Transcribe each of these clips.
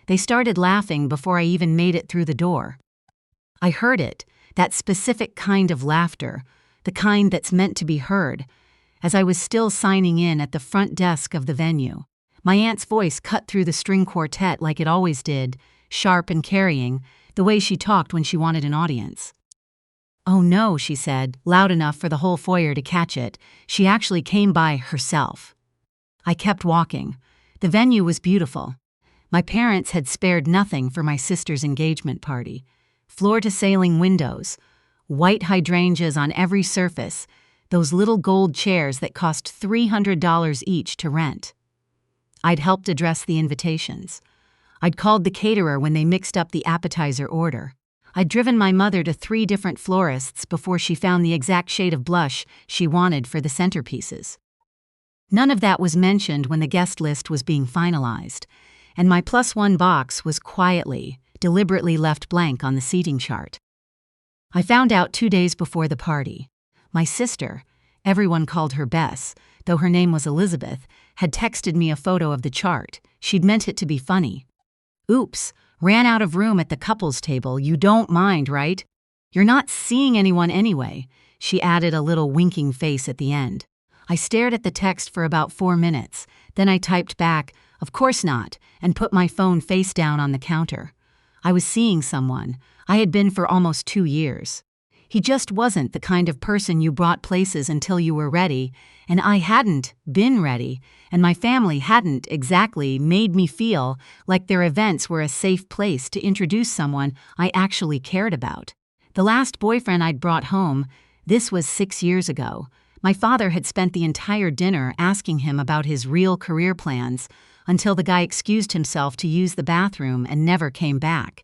They started laughing before I even made it through the door. I heard it, that specific kind of laughter, the kind that's meant to be heard, as I was still signing in at the front desk of the venue. My aunt's voice cut through the string quartet like it always did, sharp and carrying, the way she talked when she wanted an audience. "Oh no," she said, loud enough for the whole foyer to catch it. She actually came by herself. I kept walking. The venue was beautiful. My parents had spared nothing for my sister's engagement party. Floor-to-ceiling windows, white hydrangeas on every surface, those little gold chairs that cost $300 each to rent. I'd helped address the invitations. I'd called the caterer when they mixed up the appetizer order. I'd driven my mother to 3 different florists before she found the exact shade of blush she wanted for the centerpieces. None of that was mentioned when the guest list was being finalized, and my +1 box was quietly, deliberately left blank on the seating chart. I found out 2 days before the party. My sister, everyone called her Bess, though her name was Elizabeth, had texted me a photo of the chart. She'd meant it to be funny. "Oops, ran out of room at the couples table. You don't mind, right? You're not seeing anyone anyway," she added, a little winking face at the end. I stared at the text for about 4 minutes. Then I typed back, "Of course not," and put my phone face down on the counter. I was seeing someone. I had been for almost 2 years. He just wasn't the kind of person you brought places until you were ready, and I hadn't been ready, and my family hadn't exactly made me feel like their events were a safe place to introduce someone I actually cared about. The last boyfriend I'd brought home, this was 6 years ago. My father had spent the entire dinner asking him about his real career plans until the guy excused himself to use the bathroom and never came back.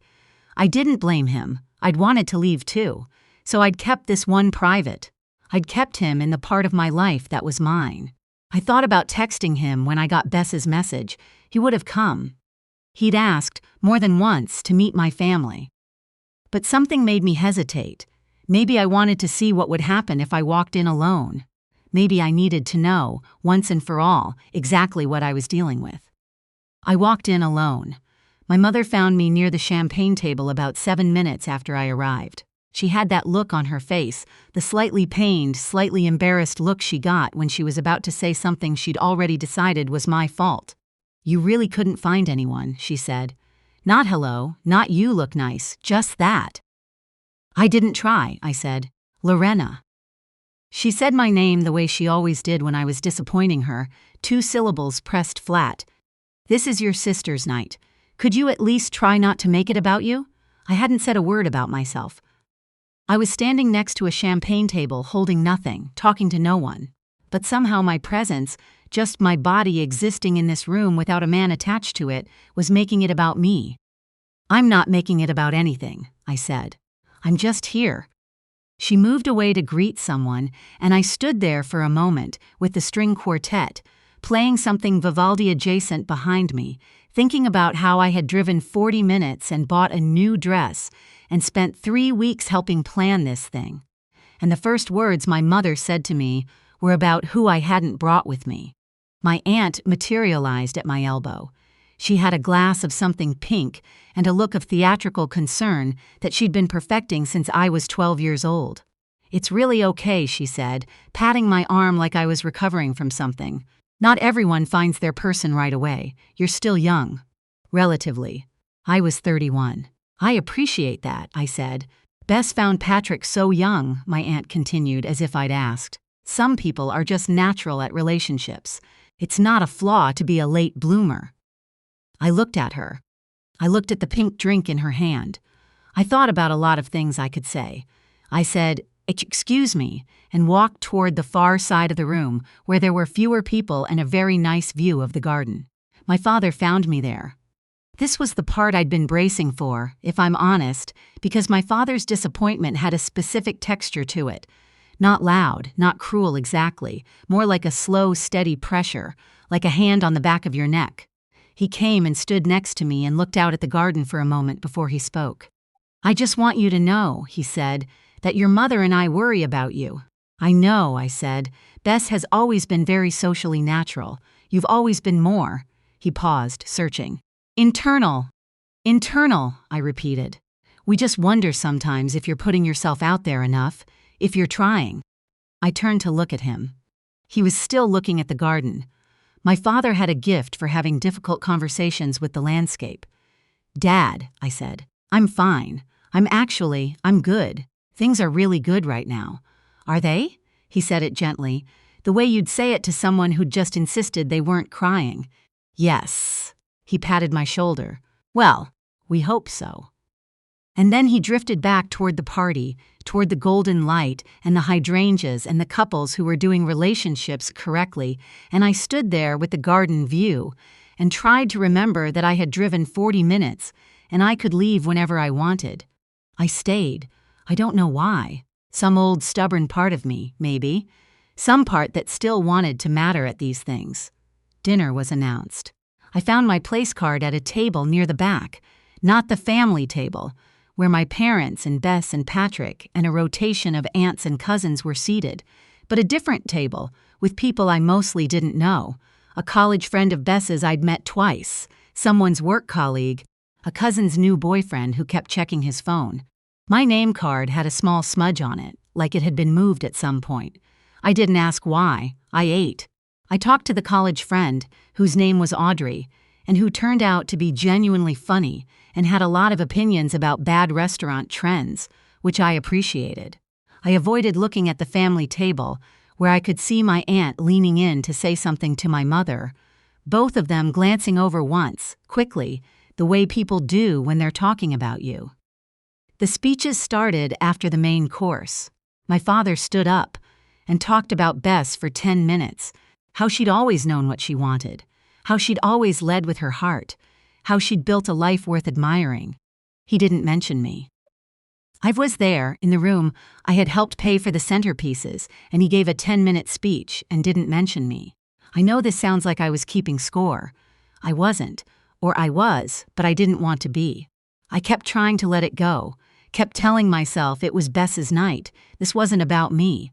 I didn't blame him. I'd wanted to leave too. So I'd kept this one private. I'd kept him in the part of my life that was mine. I thought about texting him when I got Bess's message. He would have come. He'd asked, more than once, to meet my family. But something made me hesitate. Maybe I wanted to see what would happen if I walked in alone. Maybe I needed to know, once and for all, exactly what I was dealing with. I walked in alone. My mother found me near the champagne table about 7 minutes after I arrived. She had that look on her face, the slightly pained, slightly embarrassed look she got when she was about to say something she'd already decided was my fault. "You really couldn't find anyone," she said. "Not hello, not you look nice, just that." "I didn't try," I said. "Lorena." She said my name the way she always did when I was disappointing her, 2 syllables pressed flat. "This is your sister's night. Could you at least try not to make it about you?" I hadn't said a word about myself. I was standing next to a champagne table holding nothing, talking to no one. But somehow my presence, just my body existing in this room without a man attached to it, was making it about me. "I'm not making it about anything," I said. "I'm just here." She moved away to greet someone, and I stood there for a moment with the string quartet, playing something Vivaldi-adjacent behind me, thinking about how I had driven 40 minutes and bought a new dress and spent 3 weeks helping plan this thing. And the first words my mother said to me were about who I hadn't brought with me. My aunt materialized at my elbow. She had a glass of something pink and a look of theatrical concern that she'd been perfecting since I was 12 years old. "It's really okay," she said, patting my arm like I was recovering from something. "Not everyone finds their person right away. You're still young." Relatively. I was 31. "I appreciate that," I said. "Bess found Patrick so young," my aunt continued as if I'd asked. "Some people are just natural at relationships. It's not a flaw to be a late bloomer." I looked at her. I looked at the pink drink in her hand. I thought about a lot of things I could say. I said, "Excuse me," and walked toward the far side of the room where there were fewer people and a very nice view of the garden. My father found me there. This was the part I'd been bracing for, if I'm honest, because my father's disappointment had a specific texture to it. Not loud, not cruel exactly, more like a slow, steady pressure, like a hand on the back of your neck. He came and stood next to me and looked out at the garden for a moment before he spoke. "I just want you to know," he said, "that your mother and I worry about you." "I know," I said. "Bess has always been very socially natural. You've always been more." He paused, searching. "Internal." Internal, I repeated. We just wonder sometimes if you're putting yourself out there enough, if you're trying. I turned to look at him. He was still looking at the garden. My father had a gift for having difficult conversations with the landscape. Dad, I said, I'm fine. I'm good. Things are really good right now. Are they? He said it gently, the way you'd say it to someone who'd just insisted they weren't crying. Yes. He patted my shoulder. Well, we hope so. And then he drifted back toward the party, toward the golden light and the hydrangeas and the couples who were doing relationships correctly, and I stood there with the garden view and tried to remember that I had driven 40 minutes and I could leave whenever I wanted. I stayed. I don't know why. Some old stubborn part of me, maybe. Some part that still wanted to matter at these things. Dinner was announced. I found my place card at a table near the back, not the family table, where my parents and Bess and Patrick and a rotation of aunts and cousins were seated, but a different table with people I mostly didn't know, a college friend of Bess's I'd met twice, someone's work colleague, a cousin's new boyfriend who kept checking his phone. My name card had a small smudge on it, like it had been moved at some point. I didn't ask why. I ate. I talked to the college friend, whose name was Audrey, and who turned out to be genuinely funny and had a lot of opinions about bad restaurant trends, which I appreciated. I avoided looking at the family table, where I could see my aunt leaning in to say something to my mother, both of them glancing over once, quickly, the way people do when they're talking about you. The speeches started after the main course. My father stood up and talked about Bess for 10 minutes, how she'd always known what she wanted, how she'd always led with her heart, how she'd built a life worth admiring. He didn't mention me. I was there, in the room. I had helped pay for the centerpieces, and he gave a 10-minute speech and didn't mention me. I know this sounds like I was keeping score. I wasn't, or I was, but I didn't want to be. I kept trying to let it go, kept telling myself it was Bess's night, this wasn't about me.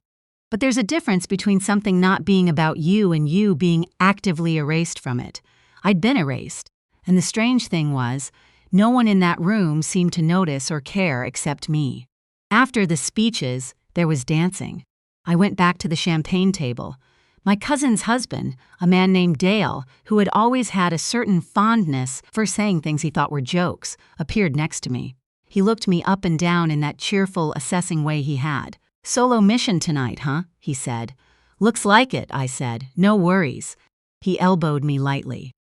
But there's a difference between something not being about you and you being actively erased from it. I'd been erased, and the strange thing was, no one in that room seemed to notice or care except me. After the speeches, there was dancing. I went back to the champagne table. My cousin's husband, a man named Dale, who had always had a certain fondness for saying things he thought were jokes, appeared next to me. He looked me up and down in that cheerful, assessing way he had. "Solo mission tonight, huh?" he said. "Looks like it," I said. "No worries." He elbowed me lightly.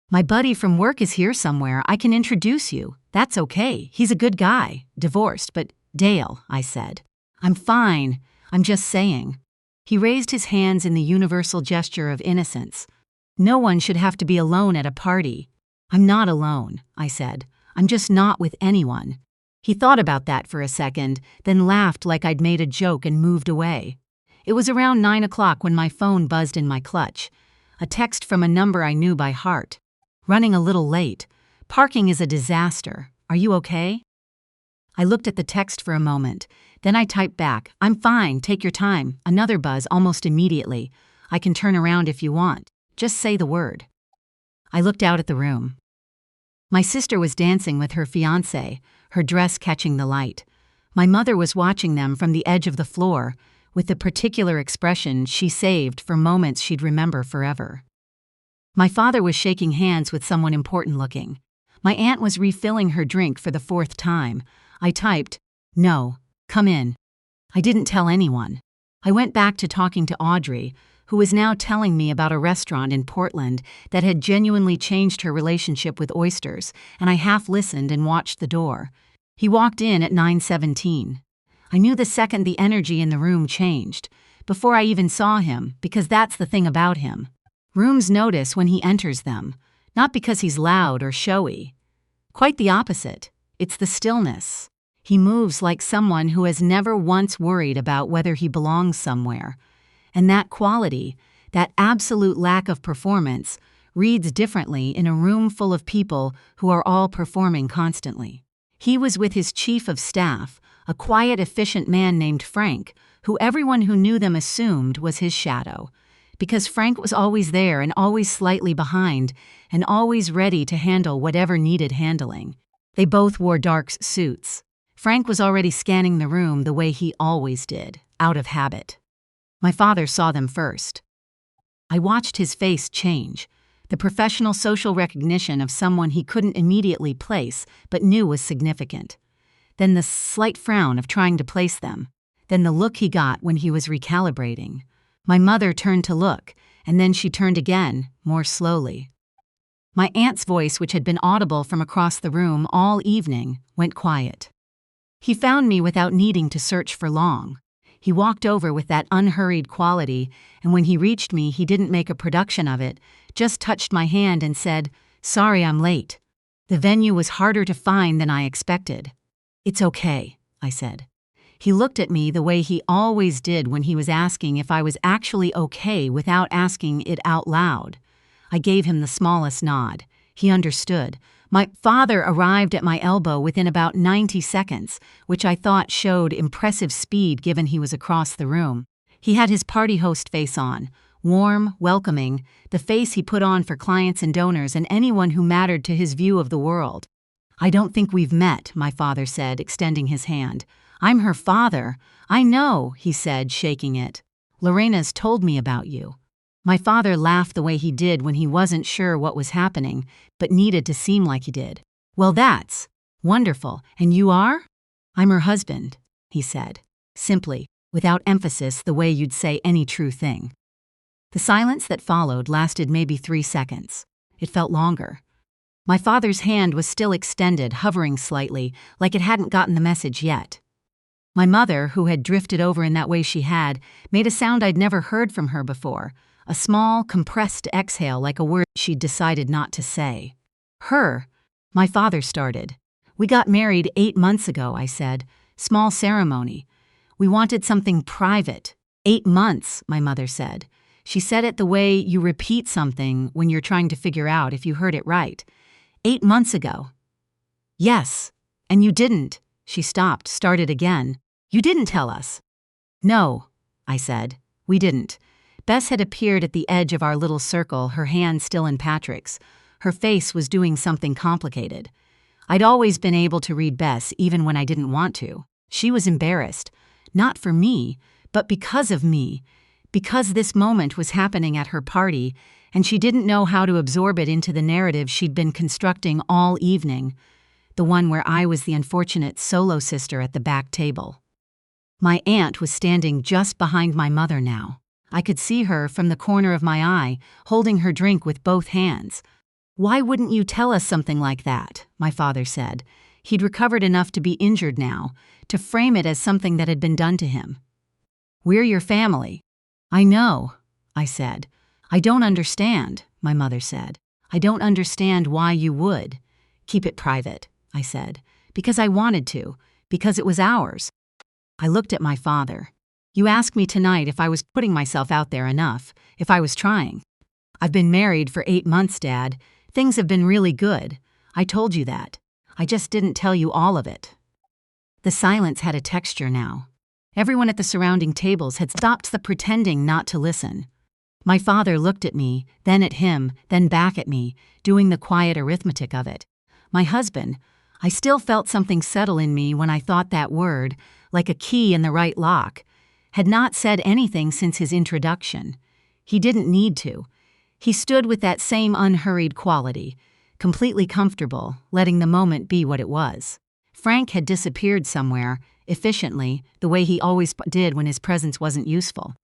"My buddy from work is here somewhere. I can introduce you. That's okay. He's a good guy. Divorced, but Dale," I said. "I'm fine. I'm just saying." He raised his hands in the universal gesture of innocence. "No one should have to be alone at a party." "I'm not alone," I said. "I'm just not with anyone." He thought about that for a second, then laughed like I'd made a joke and moved away. It was around 9 o'clock when my phone buzzed in my clutch. A text from a number I knew by heart. "Running a little late. Parking is a disaster. Are you okay?" I looked at the text for a moment. Then I typed back, "I'm fine, take your time." Another buzz almost immediately. "I can turn around if you want. Just say the word." I looked out at the room. My sister was dancing with her fiancé, her dress catching the light. My mother was watching them from the edge of the floor, with the particular expression she saved for moments she'd remember forever. My father was shaking hands with someone important looking. My aunt was refilling her drink for the 4th time. I typed, "No, come in." I didn't tell anyone. I went back to talking to Audrey, who was now telling me about a restaurant in Portland that had genuinely changed her relationship with oysters, and I half listened and watched the door. He walked in at 9:17. I knew the second the energy in the room changed, before I even saw him, because that's the thing about him. Rooms notice when he enters them, not because he's loud or showy. Quite the opposite. It's the stillness. He moves like someone who has never once worried about whether he belongs somewhere. And that quality, that absolute lack of performance, reads differently in a room full of people who are all performing constantly. He was with his chief of staff, a quiet, efficient man named Frank, who everyone who knew them assumed was his shadow. Because Frank was always there and always slightly behind, and always ready to handle whatever needed handling. They both wore dark suits. Frank was already scanning the room the way he always did, out of habit. My father saw them first. I watched his face change, the professional social recognition of someone he couldn't immediately place but knew was significant. Then the slight frown of trying to place them. Then the look he got when he was recalibrating. My mother turned to look, and then she turned again, more slowly. My aunt's voice, which had been audible from across the room all evening, went quiet. He found me without needing to search for long. He walked over with that unhurried quality, and when he reached me, he didn't make a production of it, just touched my hand and said, "Sorry I'm late." The venue was harder to find than I expected. "It's okay," I said. He looked at me the way he always did when he was asking if I was actually okay without asking it out loud. I gave him the smallest nod. He understood. My father arrived at my elbow within about 90 seconds, which I thought showed impressive speed given he was across the room. He had his party host face on, warm, welcoming, the face he put on for clients and donors and anyone who mattered to his view of the world. "I don't think we've met," my father said, extending his hand. "I'm her father." "I know," he said, shaking it. "Lorena's told me about you." My father laughed the way he did when he wasn't sure what was happening, but needed to seem like he did. "Well, that's wonderful. And you are?" "I'm her husband," he said, simply, without emphasis, the way you'd say any true thing. The silence that followed lasted maybe 3 seconds. It felt longer. My father's hand was still extended, hovering slightly, like it hadn't gotten the message yet. My mother, who had drifted over in that way she had, made a sound I'd never heard from her before, a small, compressed exhale like a word she'd decided not to say. "Her," my father started. "We got married 8 months ago," I said. "Small ceremony. We wanted something private." 8 months, my mother said. She said it the way you repeat something when you're trying to figure out if you heard it right. 8 months ago. "Yes, and you didn't." She stopped, started again. "You didn't tell us." "No," I said. "We didn't." Bess had appeared at the edge of our little circle, her hand still in Patrick's. Her face was doing something complicated. I'd always been able to read Bess even when I didn't want to. She was embarrassed. Not for me, but because of me. Because this moment was happening at her party, and she didn't know how to absorb it into the narrative she'd been constructing all evening. The one where I was the unfortunate solo sister at the back table. My aunt was standing just behind my mother now. I could see her from the corner of my eye, holding her drink with both hands. "Why wouldn't you tell us something like that?" my father said. He'd recovered enough to be injured now, to frame it as something that had been done to him. "We're your family." "I know," I said. "I don't understand," my mother said. "I don't understand why you would." "Keep it private," I said. "Because I wanted to. Because it was ours." I looked at my father. "You asked me tonight if I was putting myself out there enough, if I was trying. I've been married for 8 months, Dad. Things have been really good. I told you that. I just didn't tell you all of it." The silence had a texture now. Everyone at the surrounding tables had stopped the pretending not to listen. My father looked at me, then at him, then back at me, doing the quiet arithmetic of it. My husband, I still felt something settle in me when I thought that word, like a key in the right lock, had not said anything since his introduction. He didn't need to. He stood with that same unhurried quality, completely comfortable, letting the moment be what it was. Frank had disappeared somewhere, efficiently, the way he always did when his presence wasn't useful.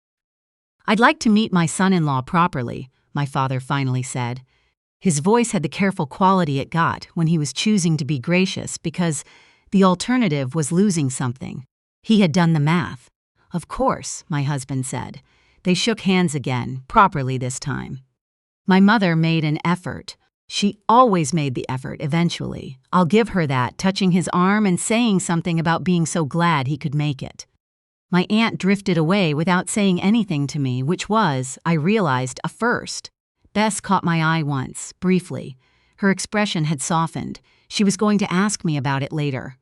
"I'd like to meet my son-in-law properly," my father finally said. His voice had the careful quality it got when he was choosing to be gracious because the alternative was losing something. He had done the math. "Of course," my husband said. They shook hands again, properly this time. My mother made an effort. She always made the effort, eventually. I'll give her that, touching his arm and saying something about being so glad he could make it. My aunt drifted away without saying anything to me, which was, I realized, a first. Bess caught my eye once, briefly. Her expression had softened. She was going to ask me about it later.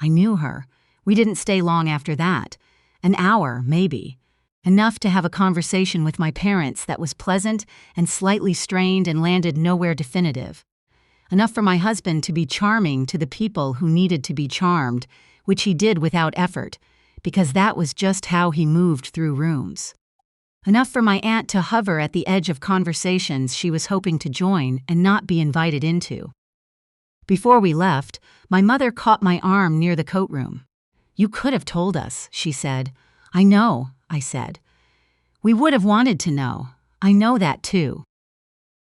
I knew her. We didn't stay long after that. An hour, maybe. Enough to have a conversation with my parents that was pleasant and slightly strained and landed nowhere definitive. enough for my husband to be charming to the people who needed to be charmed, which he did without effort, because that was just how he moved through rooms. Enough for my aunt to hover at the edge of conversations she was hoping to join and not be invited into. Before we left, my mother caught my arm near the coat room. "You could have told us," she said. "I know," I said. "We would have wanted to know. I know that too."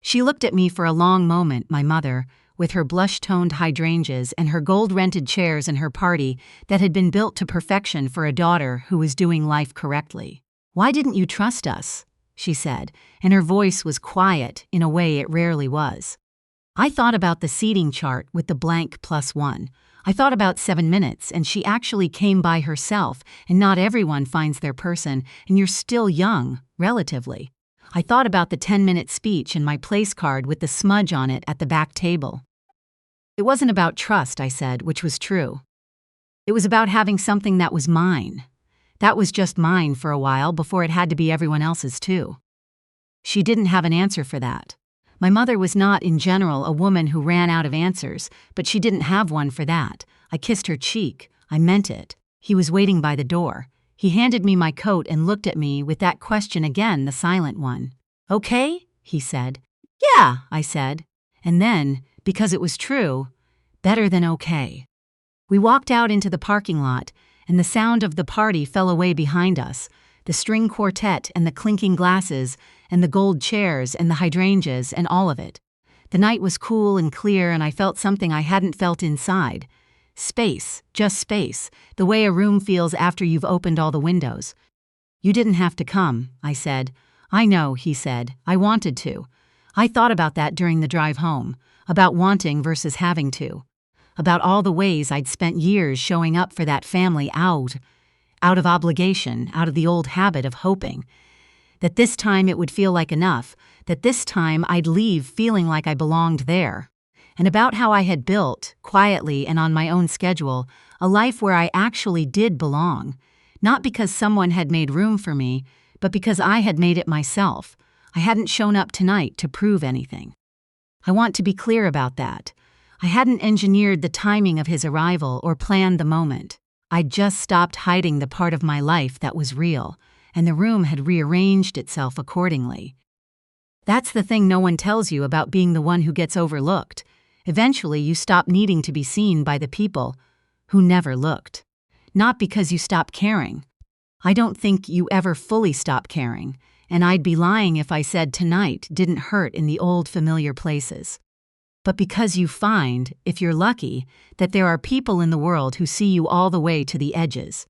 She looked at me for a long moment, my mother, with her blush-toned hydrangeas and her gold-rented chairs in her party that had been built to perfection for a daughter who was doing life correctly. "Why didn't you trust us?" she said, and her voice was quiet in a way it rarely was. I thought about the seating chart with the blank +1. I thought about 7 minutes, and she actually came by herself, and not everyone finds their person, and you're still young, relatively. I thought about the 10-minute speech and my place card with the smudge on it at the back table. It wasn't about trust, I said, which was true. It was about having something that was mine. That was just mine for a while before it had to be everyone else's too. She didn't have an answer for that. My mother was not, in general, a woman who ran out of answers, but she didn't have one for that. I kissed her cheek. I meant it. He was waiting by the door. He handed me my coat and looked at me with that question again, the silent one. "Okay?" he said. "Yeah," I said. And then, because it was true, better than okay. We walked out into the parking lot, and the sound of the party fell away behind us, the string quartet and the clinking glasses and the gold chairs and the hydrangeas and all of it. The night was cool and clear, and I felt something I hadn't felt inside. Space, just space, the way a room feels after you've opened all the windows. "You didn't have to come," I said. "I know," he said. "I wanted to." I thought about that during the drive home, about wanting versus having to, about all the ways I'd spent years showing up for that family out of obligation, out of the old habit of hoping. That this time it would feel like enough, that this time I'd leave feeling like I belonged there. And about how I had built, quietly and on my own schedule, a life where I actually did belong, not because someone had made room for me, but because I had made it myself. I hadn't shown up tonight to prove anything. I want to be clear about that. I hadn't engineered the timing of his arrival or planned the moment. I'd just stopped hiding the part of my life that was real, and the room had rearranged itself accordingly. That's the thing no one tells you about being the one who gets overlooked. Eventually, you stop needing to be seen by the people who never looked. Not because you stop caring. I don't think you ever fully stop caring, and I'd be lying if I said tonight didn't hurt in the old familiar places. But because you find, if you're lucky, that there are people in the world who see you all the way to the edges.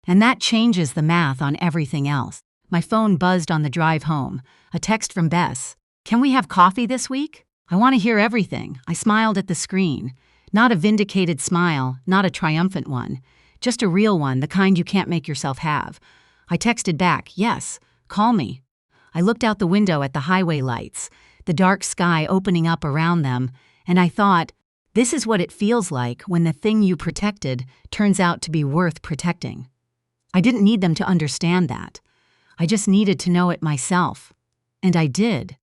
And that changes the math on everything else. My phone buzzed on the drive home. A text from Bess. "Can we have coffee this week? I want to hear everything." I smiled at the screen. Not a vindicated smile, not a triumphant one. Just a real one, the kind you can't make yourself have. I texted back, "Yes, call me." I looked out the window at the highway lights, the dark sky opening up around them, and I thought, this is what it feels like when the thing you protected turns out to be worth protecting. I didn't need them to understand that. I just needed to know it myself. And I did.